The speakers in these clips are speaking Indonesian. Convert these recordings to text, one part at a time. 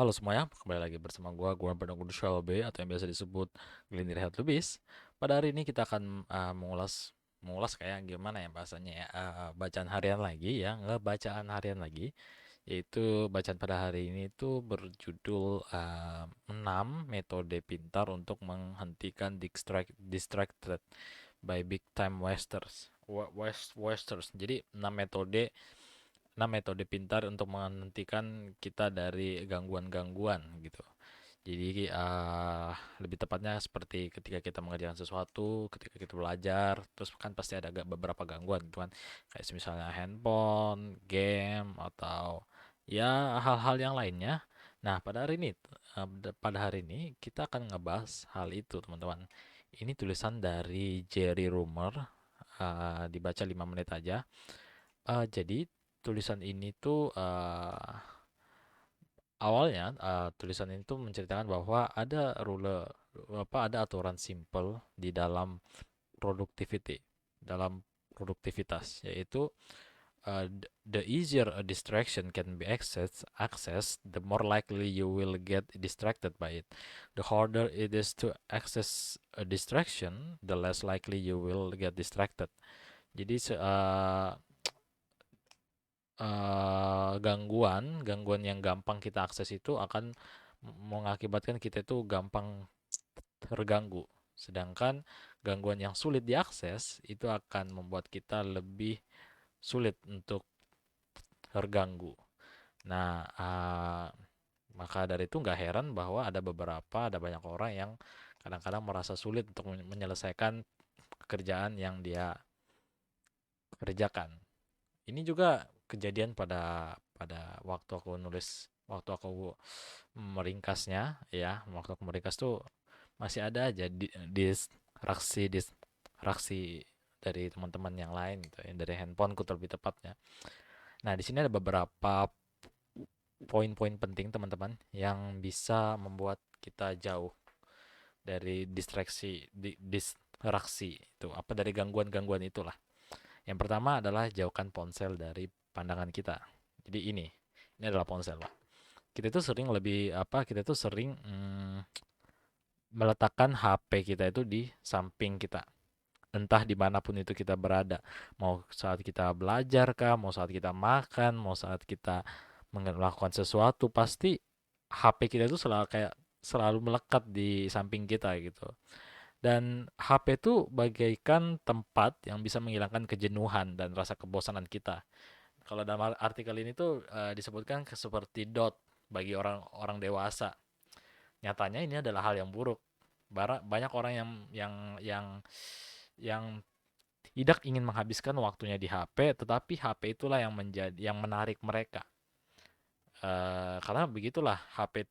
Halo semuanya, kembali lagi bersama gua Penunggu Shalbe atau yang biasa disebut Gelindir Head Lubis. Pada hari ini kita akan mengulas kayak gimana ya bahasanya ya, bacaan harian lagi ya, ngebacaan harian lagi. Yaitu bacaan pada hari ini itu berjudul 6 metode pintar untuk menghentikan distracted by big time wasters. Jadi 6 metode pintar untuk menghentikan kita dari gangguan-gangguan gitu. Jadi lebih tepatnya seperti ketika kita mengerjakan sesuatu, ketika kita belajar, terus kan pasti ada beberapa gangguan gitu kan. Kayak misalnya handphone, game atau ya hal-hal yang lainnya. Nah, pada hari ini kita akan ngebahas hal itu, teman-teman. Ini tulisan dari Jerry Rumor, dibaca 5 menit aja. Jadi tulisan ini tuh awalnya tulisan ini tuh menceritakan bahwa ada aturan simple di dalam produktivitas, yaitu the easier a distraction can be accessed, the more likely you will get distracted by it. The harder it is to access a distraction, the less likely you will get distracted. Jadi gangguan yang gampang kita akses itu akan mengakibatkan kita itu gampang terganggu. Sedangkan gangguan yang sulit diakses itu akan membuat kita lebih sulit untuk terganggu. Nah, maka dari itu nggak heran bahwa ada banyak orang yang kadang-kadang merasa sulit untuk menyelesaikan pekerjaan yang dia kerjakan. Ini juga kejadian pada pada waktu aku meringkasnya ya, waktu aku meringkas tuh masih ada aja distraksi dari teman-teman yang lain gitu ya, dari handphoneku lebih tepatnya. Nah, di sini ada beberapa poin-poin penting teman-teman yang bisa membuat kita jauh dari distraksi itu apa dari gangguan-gangguan itulah. Yang pertama adalah jauhkan ponsel dari pandangan kita. Jadi ini adalah ponsel, Pak. Kita tuh sering meletakkan HP kita itu di samping kita. Entah dimanapun itu kita berada. Mau saat kita belajar kah, mau saat kita makan, mau saat kita melakukan sesuatu, pasti HP kita itu selalu melekat di samping kita gitu. Dan HP itu bagaikan tempat yang bisa menghilangkan kejenuhan dan rasa kebosanan kita. Kalau dalam artikel ini tuh disebutkan seperti dot bagi orang-orang dewasa. Nyatanya ini adalah hal yang buruk. Banyak orang yang tidak ingin menghabiskan waktunya di HP, tetapi HP itulah yang menarik mereka. Karena begitulah HP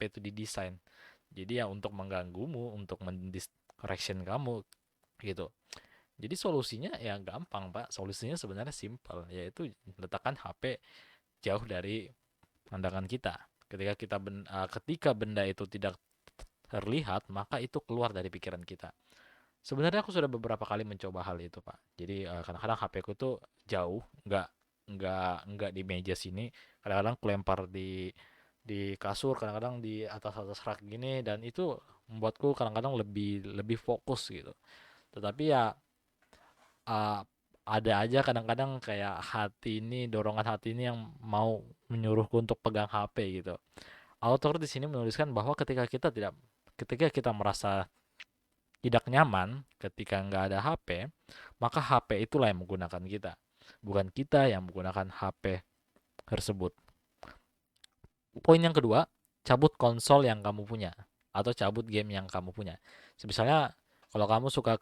itu didesain. Jadi ya untuk mengganggumu, untuk mendistraction kamu gitu. Jadi solusinya ya gampang, Pak. Solusinya sebenarnya simpel, yaitu letakkan HP jauh dari pandangan kita. Ketika benda itu tidak terlihat, maka itu keluar dari pikiran kita. Sebenarnya aku sudah beberapa kali mencoba hal itu, Pak. Jadi kadang-kadang HP ku tuh jauh, nggak di meja sini. Kadang-kadang aku lempar di kasur, kadang-kadang di atas-atas rak gini, dan itu membuatku kadang-kadang lebih lebih fokus gitu. Tetapi ya uh, ada aja kadang-kadang kayak dorongan hati ini yang mau menyuruhku untuk pegang HP gitu. Author di sini menuliskan bahwa ketika kita merasa tidak nyaman ketika nggak ada HP, maka HP itulah yang menggunakan kita, bukan kita yang menggunakan HP tersebut. Poin yang kedua, cabut konsol yang kamu punya atau cabut game yang kamu punya. Misalnya kalau kamu suka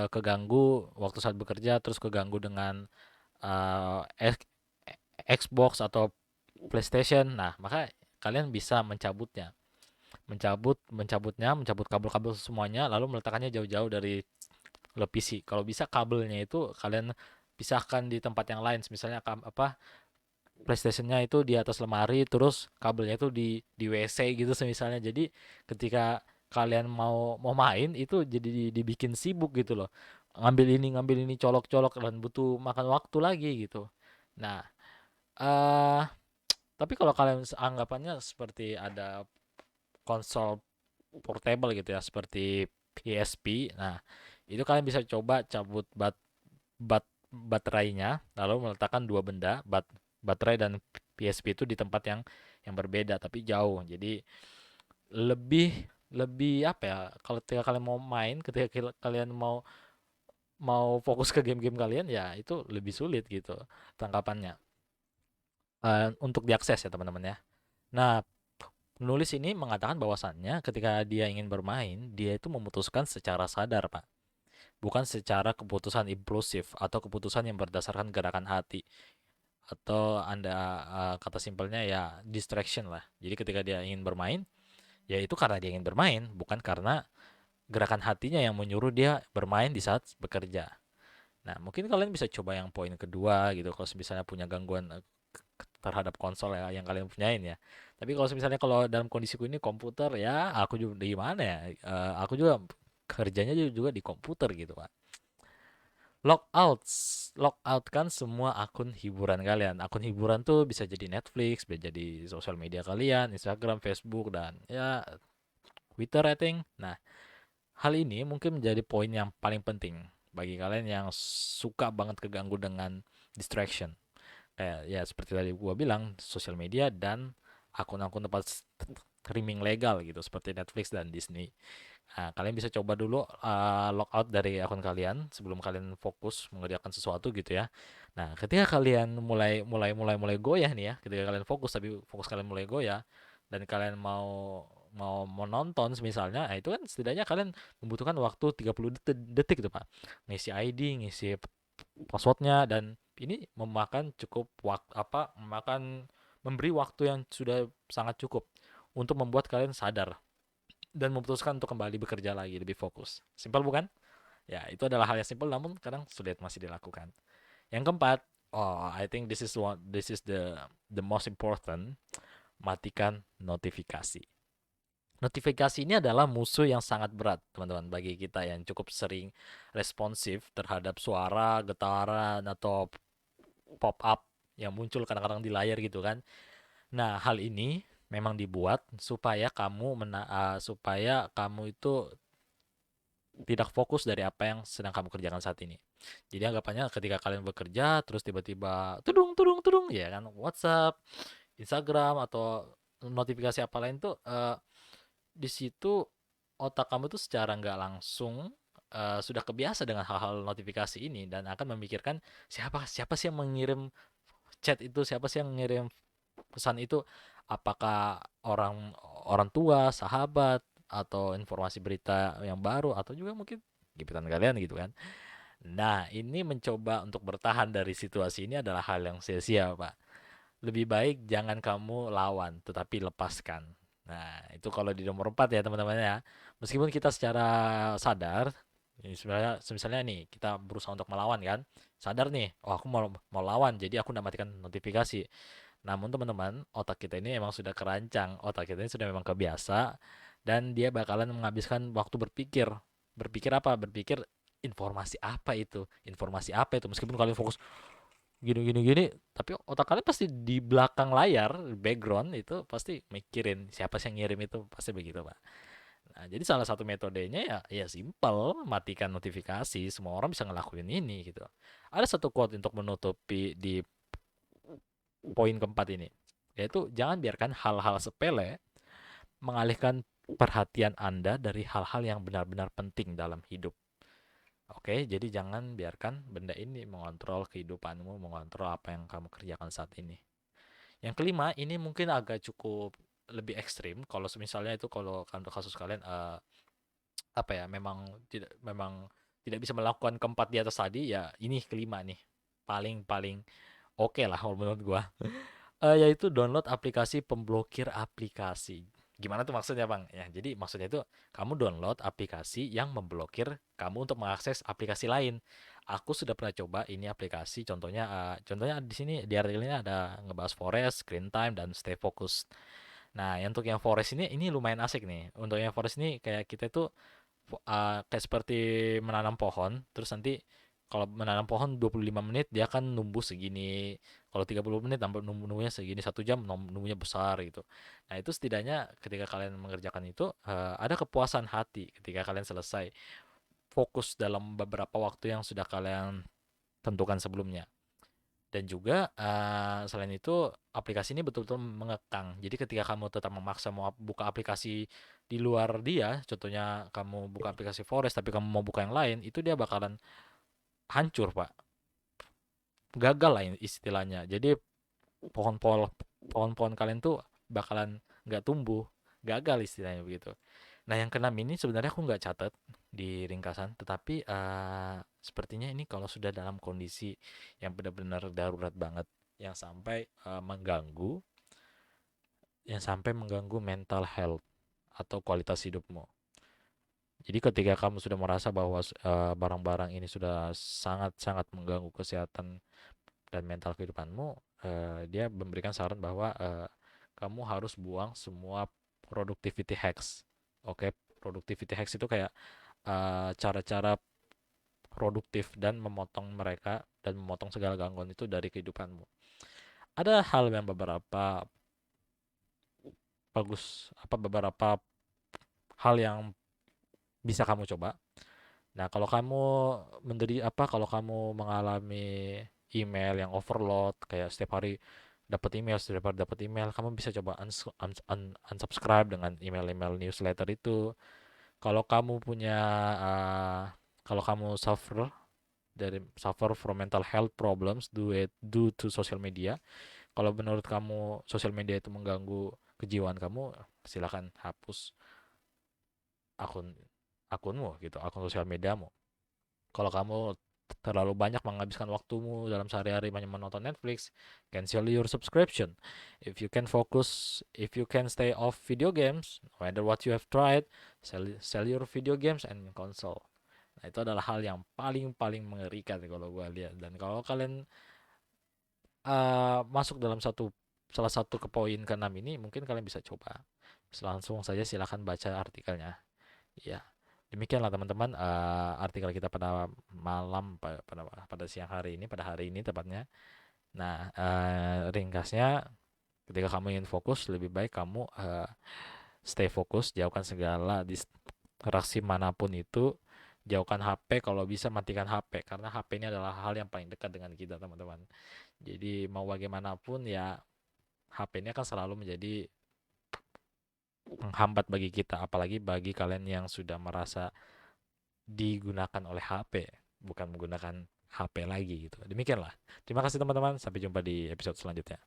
keganggu waktu saat bekerja, terus keganggu dengan uh, Xbox atau PlayStation, nah maka kalian bisa mencabut kabel-kabel semuanya, lalu meletakkannya jauh-jauh dari televisi. Kalau bisa kabelnya itu kalian pisahkan di tempat yang lain, misalnya PlayStation-nya itu di atas lemari, terus kabelnya itu di WC gitu misalnya. Jadi ketika kalian mau mau main itu jadi dibikin sibuk gitu loh. Ngambil ini, colok-colok dan butuh makan waktu lagi gitu. Nah, eh Tapi kalau kalian anggapannya seperti ada konsol portable gitu ya, seperti PSP. Nah, itu kalian bisa coba cabut baterainya, lalu meletakkan dua benda, baterai dan PSP itu di tempat yang berbeda tapi jauh. Jadi lebih lebih apa ya? Kalau ketika kalian mau main, ketika kalian mau mau fokus ke game-game kalian, ya itu lebih sulit gitu tangkapannya. Untuk diakses ya teman-teman ya. Nah, penulis ini mengatakan bahwasannya ketika dia ingin bermain, dia itu memutuskan secara sadar, Pak. Bukan secara keputusan impulsif atau keputusan yang berdasarkan gerakan hati. Atau Anda kata simpelnya ya distraction lah. Jadi ketika dia ingin bermain, ya itu karena dia ingin bermain, bukan karena gerakan hatinya yang menyuruh dia bermain di saat bekerja. Nah, mungkin kalian bisa coba yang poin kedua gitu kalau misalnya punya gangguan terhadap konsol ya yang kalian punyain ya. Tapi kalau misalnya kalau dalam kondisiku ini komputer ya aku juga di mana ya? Aku juga kerjanya juga di komputer gitu, Pak. Logout, logout kan semua akun hiburan kalian. Akun hiburan tuh bisa jadi Netflix, bisa jadi sosial media kalian, Instagram, Facebook, dan ya Twitter, I think. Nah, hal ini mungkin menjadi poin yang paling penting bagi kalian yang suka banget keganggu dengan distraction. Kayak ya seperti tadi gua bilang, sosial media dan akun-akun tempat streaming legal gitu seperti Netflix dan Disney. Nah, kalian bisa coba dulu logout dari akun kalian sebelum kalian fokus mengerjakan sesuatu gitu ya. Nah, ketika kalian mulai goyah nih ya, ketika kalian fokus tapi fokus kalian mulai goyah dan kalian mau mau menonton misalnya, nah itu kan setidaknya kalian membutuhkan waktu 30 detik itu, Pak. Ngisi ID, ngisi passwordnya dan ini memakan cukup waktu apa memakan memberi waktu yang sudah sangat cukup untuk membuat kalian sadar dan memutuskan untuk kembali bekerja lagi lebih fokus. Simpel bukan? Ya, itu adalah hal yang simpel namun kadang sulit masih dilakukan. Yang keempat, I think this is the most important, matikan notifikasi. Notifikasi ini adalah musuh yang sangat berat, teman-teman, bagi kita yang cukup sering responsif terhadap suara, getaran, atau pop-up yang muncul kadang-kadang di layar gitu kan. Nah, hal ini memang dibuat supaya kamu itu tidak fokus dari apa yang sedang kamu kerjakan saat ini. Jadi anggapannya ketika kalian bekerja terus tiba-tiba tudung tudung tudung ya kan WhatsApp, Instagram atau notifikasi apa lain tuh di situ otak kamu tuh secara nggak langsung sudah kebiasa dengan hal-hal notifikasi ini dan akan memikirkan siapa siapa sih yang mengirim chat itu, siapa sih yang mengirim pesan itu, apakah orang orang tua, sahabat, atau informasi berita yang baru, atau juga mungkin gebetan kalian gitu kan. Nah, ini mencoba untuk bertahan dari situasi ini adalah hal yang sia-sia, Pak. Lebih baik jangan kamu lawan, tetapi lepaskan. Nah, itu kalau di nomor 4 ya teman-teman ya. Meskipun kita secara sadar, ini sebenarnya misalnya nih, kita berusaha untuk melawan kan. Sadar nih, oh aku mau lawan, jadi aku udah matikan notifikasi. Namun teman-teman, otak kita ini emang sudah kerancang, otak kita ini sudah memang kebiasa dan dia bakalan menghabiskan waktu berpikir. Berpikir apa? Berpikir informasi apa itu? Informasi apa itu? Meskipun kalian fokus gini gini gini, tapi otak kalian pasti di belakang layar, background itu pasti mikirin siapa sih yang ngirim itu, pasti begitu, Pak. Nah, jadi salah satu metodenya ya simple, matikan notifikasi. Semua orang bisa ngelakuin ini gitu. Ada satu quote untuk menutupi di poin keempat ini, yaitu jangan biarkan hal-hal sepele mengalihkan perhatian Anda dari hal-hal yang benar-benar penting dalam hidup. Oke, jadi jangan biarkan benda ini mengontrol kehidupanmu, mengontrol apa yang kamu kerjakan saat ini. Yang kelima, ini mungkin agak cukup lebih ekstrim. Kalau misalnya itu kalau kasus kalian apa ya, memang tidak bisa melakukan keempat di atas tadi, ya ini kelima nih. Paling paling oke lah kalau menurut gua. Yaitu download aplikasi pemblokir aplikasi. Gimana tuh maksudnya, Bang? Ya, jadi maksudnya itu kamu download aplikasi yang memblokir kamu untuk mengakses aplikasi lain. Aku sudah pernah coba ini aplikasi, contohnya di sini di artikelnya ada ngebahas forest, screen time, dan stay focus. Nah, untuk yang forest ini lumayan asik nih. Untuk yang forest ini kayak kita tuh kayak seperti menanam pohon, terus nanti Kalau menanam pohon 25 menit dia akan numbuh segini. Kalau 30 menit numbuhnya segini, 1 jam numbuhnya besar gitu. Nah, itu setidaknya ketika kalian mengerjakan itu ada kepuasan hati ketika kalian selesai fokus dalam beberapa waktu yang sudah kalian tentukan sebelumnya. Dan juga selain itu aplikasi ini betul-betul mengekang. Jadi ketika kamu tetap memaksa mau buka aplikasi di luar dia, contohnya kamu buka aplikasi Forest tapi kamu mau buka yang lain, itu dia bakalan hancur, Pak. Gagal lah istilahnya. Jadi pohon-pohon pohon-pohon kalian tuh bakalan nggak tumbuh, gagal istilahnya begitu. Nah, yang keenam ini sebenarnya aku nggak catat di ringkasan, tetapi sepertinya ini kalau sudah dalam kondisi yang benar-benar darurat banget, yang sampai mengganggu mental health atau kualitas hidupmu. Jadi ketika kamu sudah merasa bahwa barang-barang ini sudah sangat-sangat mengganggu kesehatan dan mental kehidupanmu, dia memberikan saran bahwa kamu harus buang semua productivity hacks. Oke, productivity hacks itu kayak cara-cara produktif dan memotong segala gangguan itu dari kehidupanmu. Ada hal yang beberapa beberapa hal yang bisa kamu coba. Nah, kalau kamu mengalami email yang overload, kayak setiap hari dapat email, kamu bisa coba unsubscribe dengan email-email newsletter itu. Kalau kamu punya, uh, kalau kamu suffer from mental health problems due to social media, kalau menurut kamu sosial media itu mengganggu kejiwaan kamu, silakan hapus akun akunmu gitu, akun sosial mediamu. Kalau kamu terlalu banyak menghabiskan waktumu dalam sehari-hari hanya menonton Netflix, cancel your subscription. If you can stay off video games, no matter what you have tried, sell your video games and console. Nah, itu adalah hal yang paling-paling mengerikan kalau gue lihat. Dan kalau kalian masuk dalam salah satu ke poin ke-6 ini, mungkin kalian bisa coba. Langsung saja silakan baca artikelnya. Ya, demikianlah teman-teman artikel kita pada pada siang hari ini, pada hari ini tepatnya. Nah, ringkasnya, ketika kamu ingin fokus, lebih baik kamu stay fokus, jauhkan segala distraksi manapun itu, jauhkan HP, kalau bisa matikan HP, karena HP ini adalah hal yang paling dekat dengan kita, teman-teman. Jadi mau bagaimanapun ya, HP ini akan selalu menjadi penghambat bagi kita, apalagi bagi kalian yang sudah merasa digunakan oleh HP, bukan menggunakan HP lagi gitu. Demikianlah. Terima kasih teman-teman, sampai jumpa di episode selanjutnya.